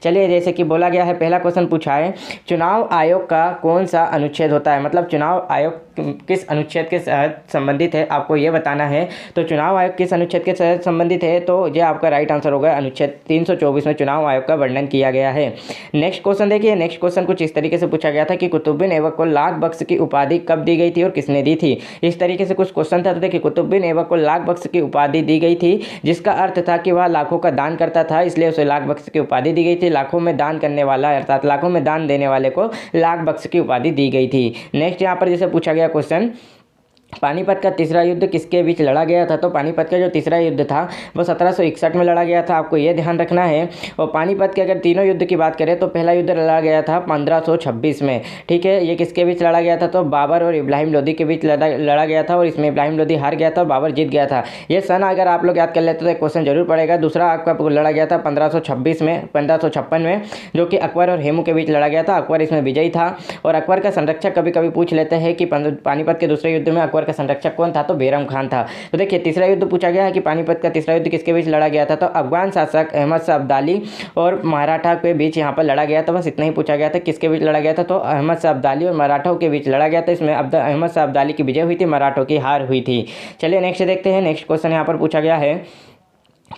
चलिए, जैसे कि बोला गया है, पहला क्वेश्चन पूछा है, चुनाव आयोग का कौन सा अनुच्छेद होता है, मतलब चुनाव आयोग किस अनुच्छेद के साथ संबंधित है, आपको ये बताना है। तो चुनाव आयोग किस अनुच्छेद के साथ संबंधित है, तो ये आपका राइट आंसर होगा, अनुच्छेद 324 में चुनाव आयोग का वर्णन किया गया है। नेक्स्ट क्वेश्चन देखिए, नेक्स्ट क्वेश्चन कुछ इस तरीके से पूछा गया था कि कुतुबुद्दीन ऐबक को लाख बख्श की उपाधि कब दी गई थी और किसने दी थी। इस तरीके से कुछ क्वेश्चन था। तो देखिए, कुतुबुद्दीन ऐबक को लाख बख्श की उपाधि दी गई थी, जिसका अर्थ था कि वह लाखों का दान करता था, इसलिए उसे लाख बख्श की उपाधि दी गई थी। लाखों में दान करने वाला अर्थात लाखों में दान देने वाले को लाख बख्श की उपाधि दी गई थी। नेक्स्ट यहाँ पर जैसे पूछा गया क्वेश्चन, पानीपत का तीसरा युद्ध किसके बीच लड़ा गया था। तो पानीपत का जो तीसरा युद्ध था वो 1761 में लड़ा गया था, आपको ये ध्यान रखना है। और पानीपत के अगर तीनों युद्ध की बात करें तो पहला युद्ध लड़ा गया था 1526 में, ठीक है। ये किसके बीच लड़ा गया था, तो बाबर और इब्राहिम लोदी के बीच लड़ा गया था, और इसमें इब्राहिम लोदी हार गया था और बाबर जीत गया था। ये सन अगर आप लोग याद कर लेते तो क्वेश्चन जरूर पड़ेगा। दूसरा आपका लड़ा गया था 1556 में, जो कि अकबर और हेमू के बीच लड़ा गया था। अकबर इसमें विजयी था, और अकबर का संरक्षक कभी कभी पूछ लेते हैं कि पानीपत के दूसरे युद्ध में अकबर का संरक्षक कौन था, तो बैरम खान था। तो देखिए, तीसरा युद्ध पूछा गया है कि पानीपत का तीसरा युद्ध किसके बीच लड़ा गया था, तो अफगान शासक अहमद शाह अब्दाली और मराठा के बीच यहाँ पर लड़ा गया था। बस इतना ही पूछा गया था, किसके बीच लड़ा गया था, तो अहमद शाह अब्दाली और मराठों के बीच लड़ा गया था। इसमें अहमद शाह अब्दाली की विजय हुई थी, मराठों की हार हुई थी। चलिए नेक्स्ट देखते हैं। नेक्स्ट क्वेश्चन यहाँ पर पूछा गया है,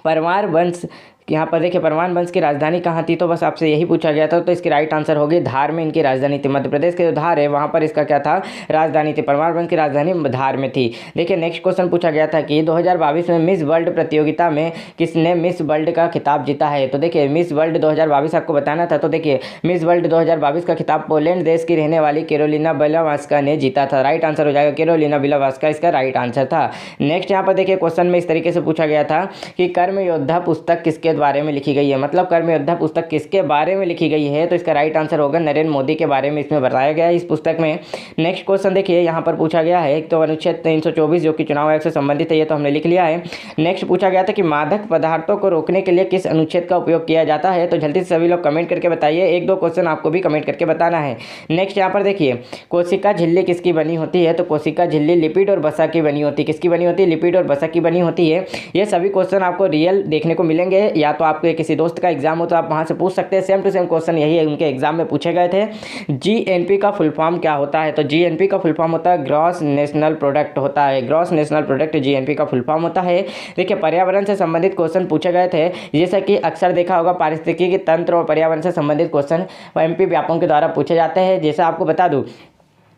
परमार वंश, यहाँ पर देखिए परमार वंश की राजधानी कहाँ थी, तो बस आपसे यही पूछा गया था। तो इसकी राइट आंसर होगी धार में इनकी राजधानी थी। मध्य प्रदेश के जो धार है वहाँ पर इसका क्या था, राजधानी थी। परमार वंश की राजधानी धार में थी। देखिए नेक्स्ट क्वेश्चन पूछा गया था कि 2022 में मिस वर्ल्ड प्रतियोगिता में किसने मिस वर्ल्ड का खिताब जीता है। तो देखिए, मिस वर्ल्ड 2022 आपको बताना था। तो देखिए, मिस वर्ल्ड 2022 का खिताब पोलैंड देश की रहने वाली कैरोलिना बिलावास्का ने जीता था। राइट आंसर हो जाएगा कैरोलिना बिलावास्का, इसका राइट आंसर था। नेक्स्ट यहाँ पर देखिए, क्वेश्चन में इस तरीके से पूछा गया था कि कर्म योद्धा पुस्तक किसके बारे में लिखी गई है, मतलब कर्म योद्धा पुस्तक किसके बारे में लिखी गई है, तो इसका राइट आंसर होगा नरेंद्र मोदी के बारे में इसमें बताया गया है इस पुस्तक में। नेक्स्ट क्वेश्चन देखिए, यहाँ पर पूछा गया है, तो अनुच्छेद 324 जो कि चुनाव आयोग से संबंधित है, ये तो हमने लिख लिया है। नेक्स्ट पूछा गया था कि मादक पदार्थों को रोकने के लिए किस अनुच्छेद का उपयोग किया जाता है। तो जल्दी से सभी लोग कमेंट करके बताइए, एक दो क्वेश्चन आपको भी कमेंट करके बताना है। नेक्स्ट यहाँ पर देखिए, कोशिका झिल्ली किसकी बनी होती है, तो कोशिका झिल्ली लिपिड और वसा की बनी होती है। किसकी बनी होती है, लिपिड और वसा की बनी होती है। ये सभी क्वेश्चन आपको रियल देखने को मिलेंगे, या तो आपके किसी दोस्त का एग्जाम हो तो आप वहां से पूछ सकते हैं। सेम टू सेम क्वेश्चन यही है, उनके एग्जाम में पूछे गए थे। जीएनपी का फुल फॉर्म क्या होता है, तो जीएनपी का फुल फॉर्म होता है ग्रॉस नेशनल प्रोडक्ट होता है। ग्रॉस नेशनल प्रोडक्ट जीएनपी का फुल फॉर्म होता है। देखिए, पर्यावरण से संबंधित क्वेश्चन पूछे गए थे, जैसा कि अक्सर देखा होगा पारिस्थितिकी तंत्र और पर्यावरण से संबंधित क्वेश्चन एमपी व्यापकों के द्वारा पूछे जाते हैं। जैसा आपको बता दूं,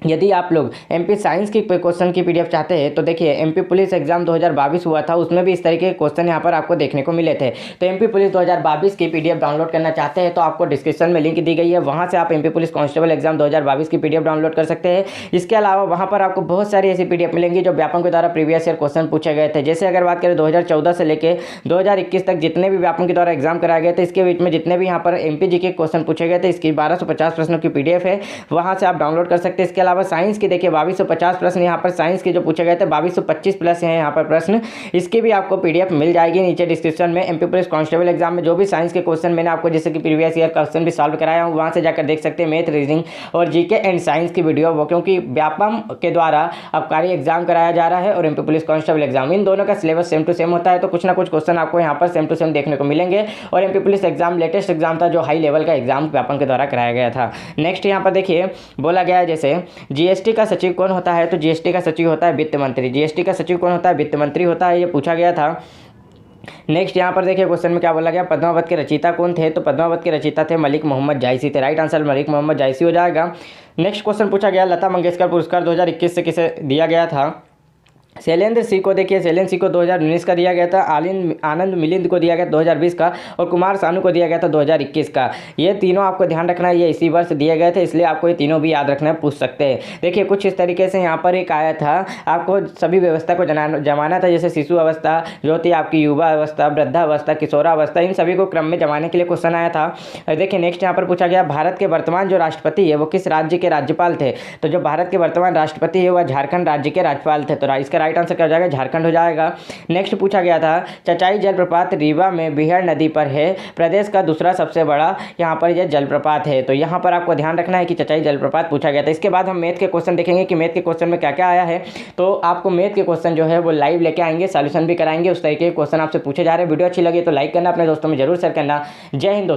यदि आप लोग एमपी साइंस की क्वेश्चन की पीडीएफ चाहते हैं तो देखिए, एमपी पुलिस एग्जाम 2022 हुआ था, उसमें भी इस तरीके के क्वेश्चन यहाँ पर आपको देखने को मिले थे। तो एमपी पुलिस 2022 की पीडीएफ डाउनलोड करना चाहते हैं तो आपको डिस्क्रिप्शन में लिंक दी गई है, वहाँ से आप एमपी पुलिस कांस्टेबल एग्जाम 2022 की पीडीएफ डाउनलोड कर सकते हैं। इसके अलावा वहाँ पर आपको बहुत सारी ऐसी पीडीएफ मिलेंगी जो व्यापकों के द्वारा प्रीवियस ईयर क्वेश्चन पूछे गए थे। जैसे अगर बात करें 2014 से लेकर 2021 तक जितने भी व्यापकों के द्वारा एग्जाम कराए गए थे, इसके बीच में जितने भी यहाँ पर एमपीजी के क्वेश्चन पूछे गए थे, इसकी 1250 प्रश्नों की पीडीएफ है, वहाँ से आप डाउनलोड कर सकते हैं। इसके अलावा साइंस की देखिए 2250 प्रश्न यहाँ पर साइंस के जो पूछे गए थे, 2225 प्लस हैं यहाँ पर प्रश्न, इसकी भी आपको पीडीएफ मिल जाएगी नीचे डिस्क्रिप्शन में। एमपी पुलिस कांस्टेबल एग्जाम में जो भी साइंस के क्वेश्चन मैंने आपको जैसे कि प्रीवियस ईयर क्वेश्चन भी सॉल्व कराया हूँ, वहाँ से जाकर देख सकते हैं मैथ, रीजनिंग और जीके एंड साइंस की वीडियो, वो क्योंकि व्यापम के द्वारा आबकारी एग्जाम कराया जा रहा है और एमपी पुलिस कांस्टेबल एग्जाम, इन दोनों का सिलेबस सेम टू सेम होता है, तो कुछ ना कुछ क्वेश्चन आपको यहाँ पर सेम टू सेम देखने को मिलेंगे। और MP police exam latest exam था जो हाई लेवल का एग्जाम व्यापम के द्वारा कराया गया था। नेक्स्ट यहाँ पर देखिए, बोला गया है जैसे जीएसटी का सचिव कौन होता है, तो जीएसटी का सचिव होता है वित्त मंत्री। जीएसटी का सचिव कौन होता है, वित्त मंत्री होता है, ये पूछा गया था। नेक्स्ट यहाँ पर देखिए, क्वेश्चन में क्या बोला गया, पद्मावत के रचयिता कौन थे, तो पद्मावत के रचयिता थे मलिक मोहम्मद जायसी थे। राइट आंसर मलिक मोहम्मद जायसी हो जाएगा। नेक्स्ट क्वेश्चन पूछा गया, लता मंगेशकर पुरस्कार 2021 से किसे दिया गया था। शैलेंद्र सिंह को देखिए, शैलेंद्र सिंह को 2019 का दिया गया था, आनंद मिलिंद को दिया गया 2020 का, और कुमार सानू को दिया गया था 2021 का। ये तीनों आपको ध्यान रखना है, ये इसी वर्ष दिए गए थे, इसलिए आपको ये तीनों भी याद रखना है, पूछ सकते हैं। देखिए, कुछ इस तरीके से यहाँ पर एक आया था, आपको सभी व्यवस्था को जमाना था, जैसे शिशु अवस्था जो होती है आपकी, युवा अवस्था, वृद्धावस्था, किशोरावस्था, इन सभी को क्रम में जमाने के लिए क्वेश्चन आया था। देखिए नेक्स्ट यहाँ पर पूछा गया, भारत के वर्तमान जो राष्ट्रपति है वो किस राज्य के राज्यपाल थे, तो जो भारत के वर्तमान राष्ट्रपति है वह झारखंड राज्य के राज्यपाल थे। तो इसका राइट आंसर क्या हो जाएगा, झारखंड हो जाएगा। नेक्स्ट पूछा गया था, चचाई जलप्रपात रीवा में बिहार नदी पर है, प्रदेश का दूसरा सबसे बड़ा यहाँ पर यह जलप्रपात है। तो यहाँ पर आपको ध्यान रखना है कि चचाई जलप्रपात पूछा गया था। इसके बाद हम मैथ के क्वेश्चन देखेंगे कि मैथ के क्वेश्चन में क्या क्या आया है। तो आपको मैथ के क्वेश्चन जो है वो लाइव लेके आएंगे, सॉल्यूशन भी कराएंगे, उस तरीके के क्वेश्चन आपसे पूछे जा रहे हैं। वीडियो अच्छी लगी तो लाइक करना, अपने दोस्तों में जरूर शेयर करना। जय हिंद दोस्तों।